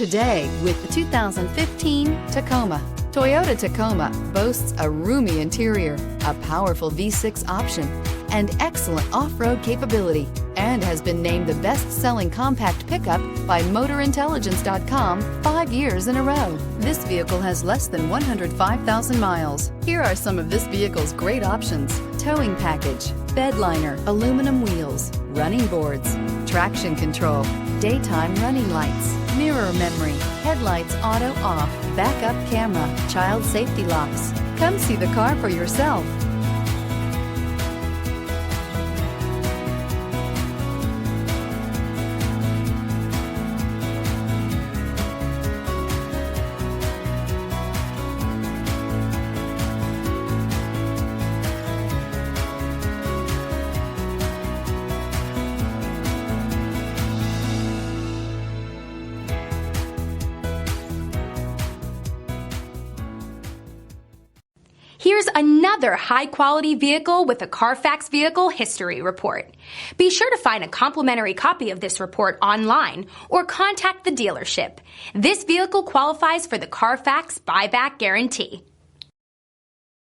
today with the 2015 Tacoma. Toyota Tacoma boasts a roomy interior, a powerful V6 option, and excellent off-road capability, and has been named the best-selling compact pickup by MotorIntelligence.com 5 years in a row. This vehicle has less than 105,000 miles. Here are some of this vehicle's great options: towing package, bed liner, aluminum wheels, running boards, traction control, daytime running lights, mirror memory, headlights auto off, backup camera, child safety locks. Come see the car for yourself. Here's another high-quality vehicle with a Carfax Vehicle History Report. Be sure to find a complimentary copy of this report online or contact the dealership. This vehicle qualifies for the Carfax Buyback Guarantee.